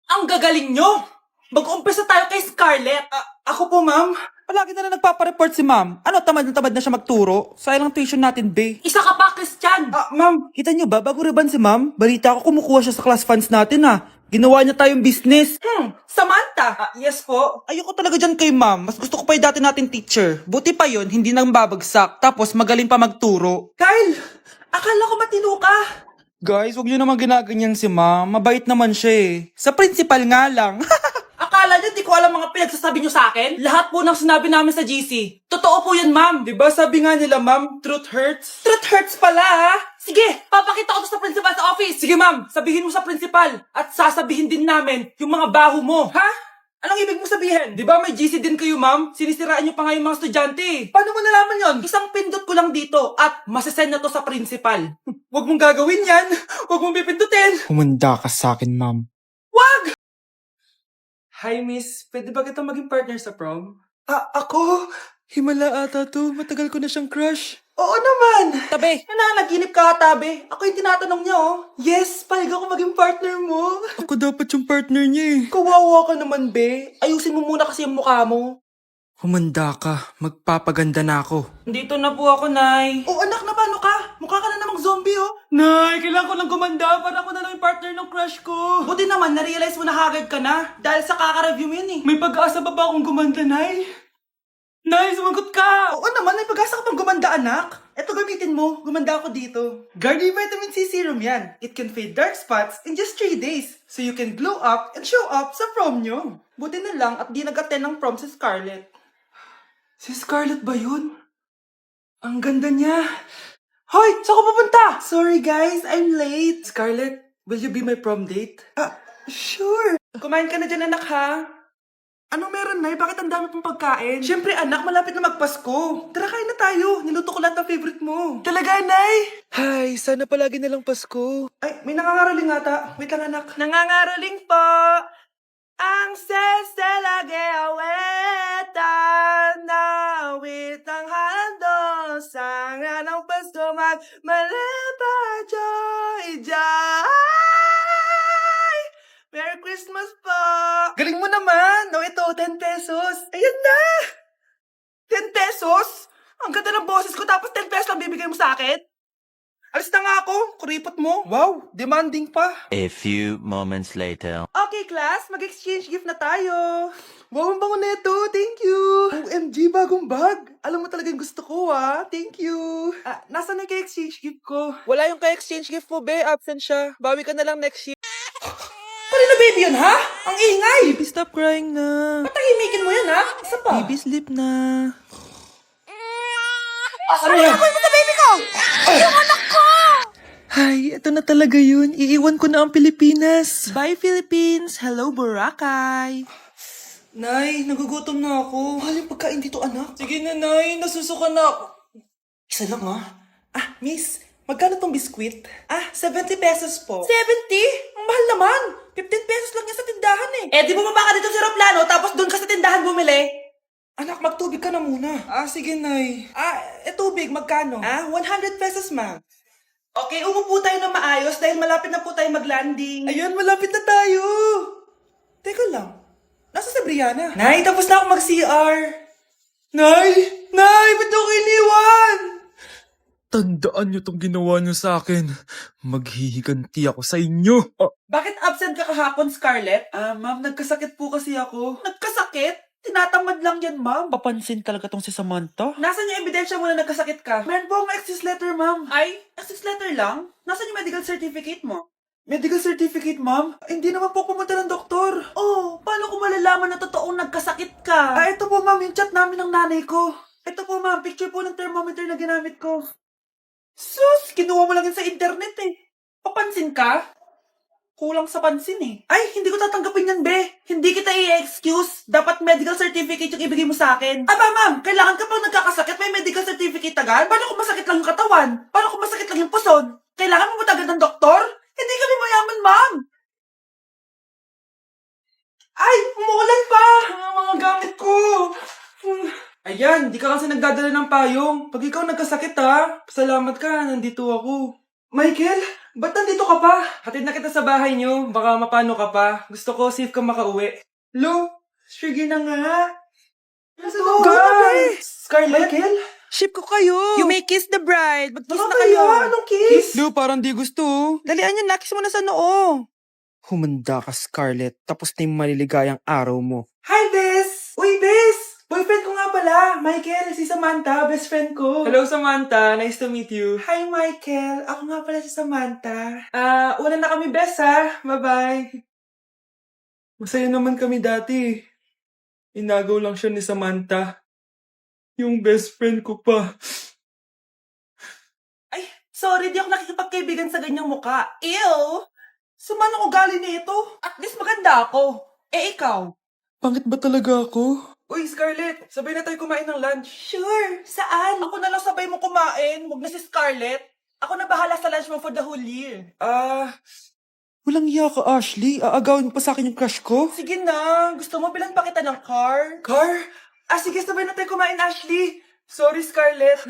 Ang gagaling nyo! Mag-umpisa tayo kay Scarlett. Ako po, ma'am. Palagi na lang nagpapareport si ma'am. Ano, tamad na siya magturo? Sayang lang tuition natin, be. Isa ka pa, Christian! Ma'am, kita niyo ba, bago reban si ma'am, balita ko kumukuha siya sa class funds natin, Ginawa niya tayong business. Samantha! Yes po. Ayoko talaga dyan kay ma'am. Mas gusto ko pa yung dati natin teacher. Buti pa yon, hindi nang babagsak. Tapos magaling pa magturo. Kyle! Akala ko matino ka. Guys, wag niyo naman ginaganyan si ma'am. Mabait naman siya eh. Sa principal nga lang. Akala niyo di ko alam mga pinagsasabi niyo sa akin? Lahat po ng sinabi namin sa GC. Totoo po yan, ma'am. Diba sabi nga nila, ma'am, truth hurts? Truth hurts pala, ha? Sige, papakita ko to sa principal sa office. Sige, ma'am, sabihin mo sa principal. At sasabihin din namin yung mga baho mo. Ha? Anong ibig mo sabihin? Di ba may GC din kayo, ma'am? Sinisiraan niyo pa nga yung mga estudyante. Paano mo nalaman yon? Isang pindot ko lang dito at masasend na to sa principal. Huwag mong gagawin yan. Huwag mong pipindutin. Humanda ka sa akin, ma'am. Wag! Hi, miss. Pwede ba kita maging partner sa prom? Ako? Himala ata to. Matagal ko na siyang crush. Oo naman! Tabi! Nananaginip ka, tabi. Ako yung tinatanong niya, oh. Yes, payag ako maging partner mo. Ako dapat yung partner niya eh. Kawawa ka naman, be. Ayusin mo muna kasi yung mukha mo. Humanda ka. Magpapaganda na ako. Dito na po ako, Nay. Oh, anak, na paano ka? Mukha ka na namang zombie, oh. Nay, kailangan ko lang gumanda para ako na lang yung partner ng crush ko. Buti naman, na-realize mo na haggard ka na. Dahil sa kaka-review mo yun, eh. May pag-asa ba akong gumanda, Nay? Nay, sumagot ka! Oo naman, may pag-asa ka pang gumanda, anak. Eto gamitin mo, gumanda ako dito. Garnier Vitamin C Serum yan. It can fade dark spots in just 3 days. So you can glow up and show up sa prom nyo. Buti na lang at di nag-attend ng prom si Scarlett. Si Scarlett ba yun? Ang ganda niya. Hoy! Saan ko pupunta? Sorry guys, I'm late. Scarlett, will you be my prom date? Sure. Kumain ka na dyan, anak, ha? Ano meron, Nay? Bakit ang dami pong pagkain? Siyempre, anak, malapit na magpasko. Tara, kain na tayo. Niluto ko lahat ng favorite mo. Talaga, Nay? Hay, sana palagi na lang Pasko. Ay, may nangangaraling ata. Wait lang, anak. Nangangaraling po. Ang seselage awetan na witang hando sa nga ng Pasko magmalepa joy joy. Merry Christmas po! Galing mo naman! No, ito, 10 pesos. Ayan na! 10 pesos? Ang ganda ng boses ko tapos 10 pesos lang bibigay mo sa akin? Alis na nga ako, kuripot mo. Wow, demanding pa. A few moments later. Okay, class, mag-exchange gift na tayo. Wow, ang bango neto. Thank you. OMG, bagong bag. Alam mo talaga yung gusto ko, Thank you. Nasaan na kay-exchange gift ko? Wala yung kay-exchange gift mo, be. Absent siya. Bawi ka na lang next year. Kanina baby yun, ha? Ang ingay! Baby, stop crying na. Patahimikin mo yan, ha? Isa pa. Baby, sleep na. Ano yan? Ano sa baby ko? Yung anak ko! Ay, ito na talaga yun. Iiwan ko na ang Pilipinas. Bye, Philippines. Hello, Boracay. Nay, nagugutom na ako. Mahal yung pagkain dito, anak. Sige na, Nay. Nasusuka na ako. Isa lang, miss. Magkano tong biskwit? 70 pesos po. 70? Ang mahal naman. 15 pesos lang yan sa tindahan eh. Eh, di bumaba ka dito sa aeroplano tapos doon ka sa tindahan bumili? Anak, magtubig ka na muna. Sige, Nay. Tubig, magkano? 100 pesos, ma'am. Okay, umupo tayo na maayos dahil malapit na po tayo mag-landing. Ayun, malapit na tayo. Teka lang. Nasa si Brianna? Nay, tapos na ako mag-CR. Nay! Nay! Ba't ako iniwan? Tandaan niyo tong ginawa niyo sa akin. Maghihiganti ako sa inyo. Bakit absent ka kahapon, Scarlett? Ma'am, nagkasakit po kasi ako. Nagkasakit? Tinatamad lang yan, ma'am. Papansin talaga tong si Samantha. Nasaan yung ebidensya mo na nagkasakit ka? Meron po akong excuse letter, ma'am. Ay, excuse letter lang? Nasaan yung medical certificate mo? Medical certificate, ma'am? Hindi naman po pumunta ng doktor. Oh, paano ko malalaman na totoong nagkasakit ka? Ito po, ma'am, yung chat namin ng nanay ko. Ito po, ma'am, picture po ng thermometer na ginamit ko. Sus, kinuha mo lang yun sa internet eh. Papansin ka? Kulang sa pansin eh. Ay, hindi ko tatanggapin yan, be. Hindi kita i-excuse. Dapat medical certificate yung ibigay mo sa akin. Ma'am, kailangan ka pang nagkakasakit, may medical certificate agad? Paano kung masakit lang yung katawan? Paano kung masakit lang yung puson? Kailangan mo agad ng doktor? Hindi kami mayaman, ma'am. Ay, umuulan pa. Ang mga gamit ko. Ayan, di ka kasi nagdadala ng payong. Pag ikaw nagkasakit, salamat ka, nandito ako. Michael, Ba't nandito ka pa? Hatid na kita sa bahay niyo. Baka mapano ka pa. Gusto ko safe kang makauwi. Lo, sige na nga. Ito, guys! Scarlett? Michael? Ship ko kayo. You may kiss the bride. Mag-kiss na Nakakaya, kayo. anong kiss? Lu, parang di gusto. Dalian yan, nakis mo na sa noo. Humanda ka, Scarlett. Tapos na yung maliligayang araw mo. Hi, Bes! Uy, Bes! Boyfriend ko nga pala. Michael, si Samantha, best friend ko. Hello, Samantha. Nice to meet you. Hi, Michael. Ako nga pala si Samantha. Una na kami, Bes, ha? Bye-bye. Masaya naman kami dati. Inagaw lang siya ni Samantha. Yung best friend ko pa. Ay, sorry, di ako nakikipagkaibigan sa ganyang muka. Ew! Suman ang ugali nito. At least maganda ako. Eh, ikaw? Pangit ba talaga ako? Uy, Scarlett, sabay na tayo kumain ng lunch. Sure, saan? Ako na lang sabay mo kumain, huwag na si Scarlett. Ako na bahala sa lunch mo for the whole year. Walang iya ka, Ashley. Aagawin pa sa akin yung crush ko. Sige na, gusto mo bilan pa kita ng car? Car? Sige, sabay na tayo kumain, Ashley. Sorry, Scarlett.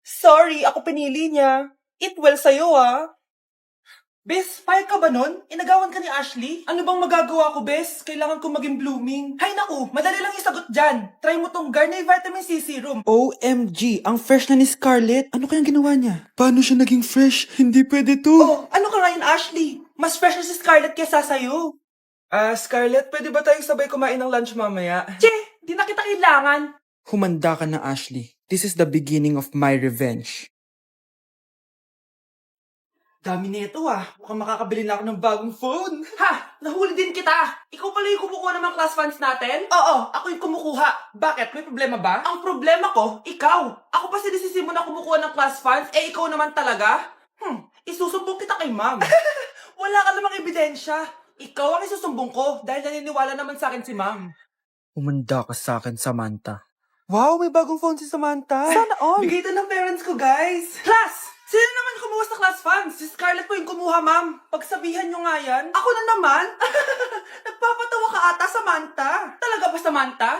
Sorry, ako pinili niya. Eat well sa'yo, ah. Bes, payag ka ba nun? Inagawan ka ni Ashley? Ano bang magagawa ko, Bes? Kailangan ko maging blooming. Hay naku, madali lang isagot dyan. Try mo tong Garnier Vitamin C Serum. OMG, ang fresh na ni Scarlett. Ano kayang ginawa niya? Paano siya naging fresh? Hindi pwede to. Oh, ano ka ngayon, Ashley? Mas fresh na si Scarlett kesa sa'yo. Scarlett, pwede ba tayong sabay kumain ng lunch mamaya? Che, di na kita kailangan. Humanda ka na, Ashley. This is the beginning of my revenge. Dami nito Mukhang makakabili na ako ng bagong phone. Ha! Nahuli din kita! Ikaw pala yung kumukuha ng mga class funds natin? Oo, ako yung kumukuha. Bakit? May problema ba? Ang problema ko, ikaw. Ako pa sinisisi mo na kumukuha ng class funds, ikaw naman talaga? Isusumbong kita kay ma'am. Wala ka namang ebidensya. Ikaw ang isusumbong ko dahil naniniwala naman sa akin si ma'am. Humanda ka sa akin, Samantha. Wow, may bagong phone si Samantha. Sana all. Bigay ito ng parents ko, guys. Class! Sino naman kumuha sa class funds? Si Scarlett po yung kumuha, ma'am. Pagsabihan nyo nga yan. Ako na naman? Nagpapatawa ka ata, Samantha. Talaga ba, Samantha?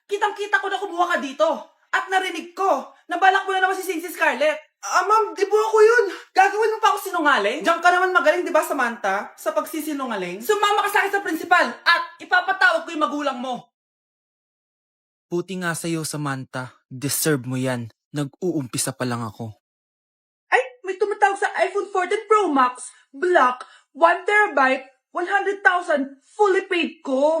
Kitang-kita ko na kumuha ka dito. At narinig ko, nabalak mo na naman si Scarlett. Ma'am, di po ako yun. Gagawin mo pa ako sinungaling? Diyan ka naman magaling, di ba, Samantha? Sa pagsisinungaling? Sumama ka sa akin sa principal at ipapatawag ko yung magulang mo. Buti nga sa'yo, Samantha. Deserve mo yan. Nag-uumpisa pa lang ako. Ay, may tumatawag sa iPhone 14 Pro Max, Black, 1 terabyte, 100,000, fully paid ko.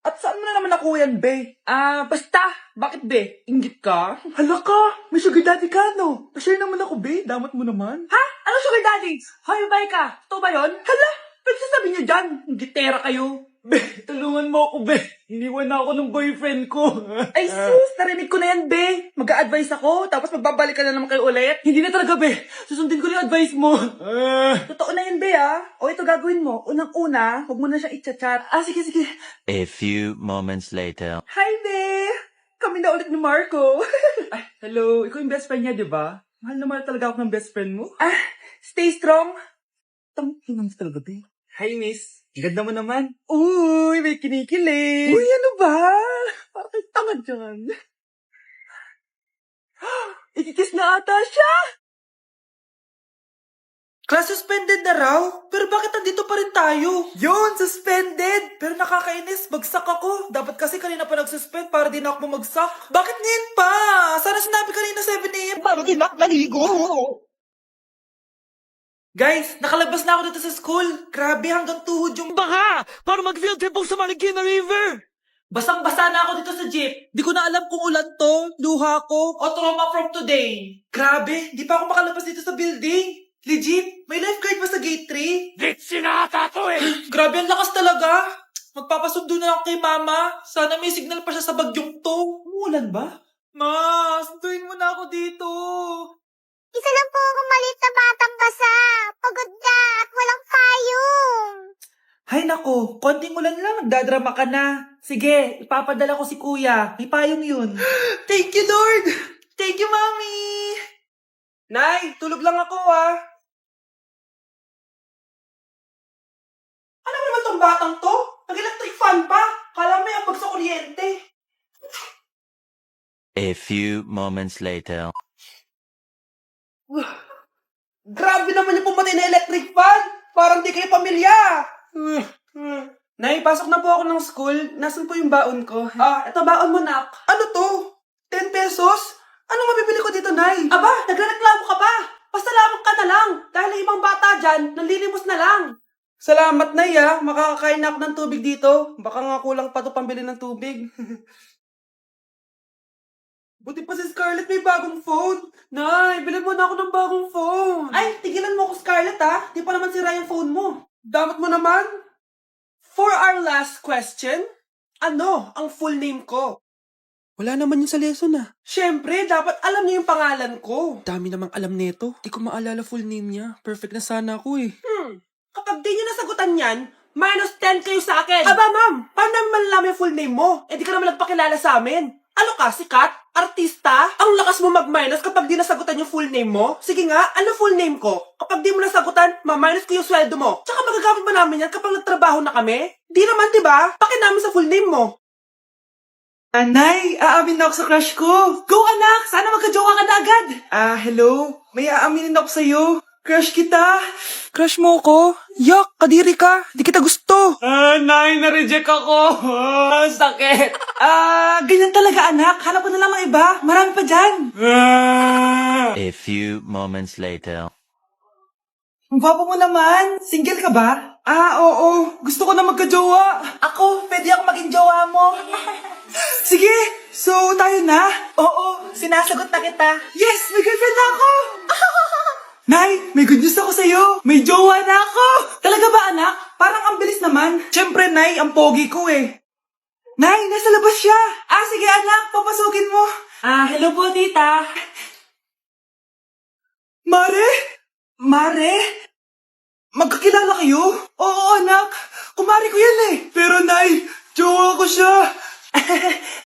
At saan mo na naman nakuha yan, be? Basta. Bakit, be? Inggit ka? Hala ka, may sugar daddy ka, no? Pa-share naman ako, be. Damat mo naman. Ha? Ano sugar daddy? Hoy, bay ka. Totoo ba yun? Hala, pwede sasabihin nyo dyan. Gitera kayo. Be, tulungan mo ako, be. Iniwan na ako ng boyfriend ko. Ay, sus, narinig ko na yan, be. Mag-a-advise ako, tapos magbabalik ka na naman kayo ulit. Hindi na talaga, be. Susundin ko na yung advice mo. Totoo na yan, be, O, ito gagawin mo. Unang-una, huwag mo na siyang i-chat. Sige, sige. A few moments later. Hi, be. Kami na ulit ni Marco. Ay, hello. Ikaw yung best friend niya, di ba? Mahal na mahal talaga ako ng best friend mo. Stay strong. Tanghingan mo talaga, be. Hi, miss. Ganda mo naman. Uy, may kinikilig. Uy, ano ba? Parang kayo tamad dyan. Ikikiss na ata siya. Class suspended na raw? Pero bakit nandito pa rin tayo? Yun, suspended! Pero nakakainis, bagsak ako. Dapat kasi kanina pa nag-suspend para di na ako bumagsak. Bakit ngayon pa? Sana sinabi kanina 7 a.m. Para di na ako naligo. Guys, nakalabas na ako dito sa school. Grabe, hanggang tuhod yung Baka! Para mag-field trip sa Marikina River! basang-basa na ako dito sa jeep. Di ko na alam kung ulan to, luha ko, o trauma from today. Grabe, di pa ako makalabas dito sa building. Legit, may lifeguard ba sa gate 3? Ditsi na ata to Grabe, ang lakas talaga. Magpapasundo na ako kay mama. Sana may signal pa siya sa bagyong to. Umulan ba? Ma, sunduin mo na ako dito. Isa lang po akong maliit na batang basa. Pagod na at walang payong. Hay nako, konting ulan lang, nagdadrama ka na. Sige, ipapadala ko si kuya. May payong yun. Thank you, Lord! Thank you, Mami! Nay, tulog lang ako, Ano naman tong batang to? Nag-electric fan pa. Kala mo yung sa kuryente. A few moments later. Grabe Grabe naman yung pumatay na electric fan. Parang di kayo pamilya. Nay, pasok na po ako ng school. Nasaan po yung baon ko? Ito baon mo, nak. Ano to? 10 pesos? Anong mabibili ko dito, Nay? Aba, nagrereklamo ka pa. Pasalamat ka na lang. Dahil ang ibang bata dyan, nanlilimos na lang. Salamat, Nay, ah. Makakakain na ako ng tubig dito. Baka nga kulang pa to pambili ng tubig. Buti pa si Scarlett may bagong phone. Nay, bilhin mo na ako ng bagong phone. Ay, tigilan mo ako, Scarlett, ha? Di pa naman sira yung phone mo. Damat mo naman. For our last question, ano ang full name ko? Wala naman yun sa lesson, ah. Siyempre, dapat alam niyo yung pangalan ko. Dami namang alam nito. Di ko maalala full name niya. Perfect na sana ako, eh. Kapag di niyo nasagutan yan, minus 10 kayo sa akin. Aba, ma'am, paano namin malalaman yung full name mo? Eh, di ka naman nagpakilala sa amin. Ano ka, sikat? Artista? Ang lakas mo mag-minus kapag di nasagutan yung full name mo? Sige nga, ano full name ko? Kapag di mo nasagutan, ma-minus ko yung sweldo mo. Tsaka magagamit ba namin yan kapag nagtrabaho na kami? Di naman, di ba? Pakin namin sa full name mo. Anay, aamin na ako sa crush ko. Go, anak! Sana magka-jowa ka na agad. Hello? May aaminin ako sa'yo. Crush kita. Crush mo ko? Yak, kadiri ka. Di kita gusto. Nay, na-reject ako. Sakit. Ganyan talaga, anak. Hanap ko na lang mga iba. Marami pa dyan. A few moments later. Ang gwapo mo naman. Single ka ba? Oo. Gusto ko na magka-jowa. Ako, pwede ako maging jowa mo. Sige, so tayo na? Oo, sinasagot na kita. Yes, may girlfriend na ako. Nay, may good news ako sa'yo. May jowa na ako. Talaga ba, anak? Parang ang bilis naman. Siyempre, Nay, ang pogi ko eh. Nay, nasa labas siya. Sige anak, papasukin mo. Hello po, tita. Mare? Mare? Magkakilala kayo? Oo, anak. Kumari ko yan eh. Pero, Nay, jowa ko siya.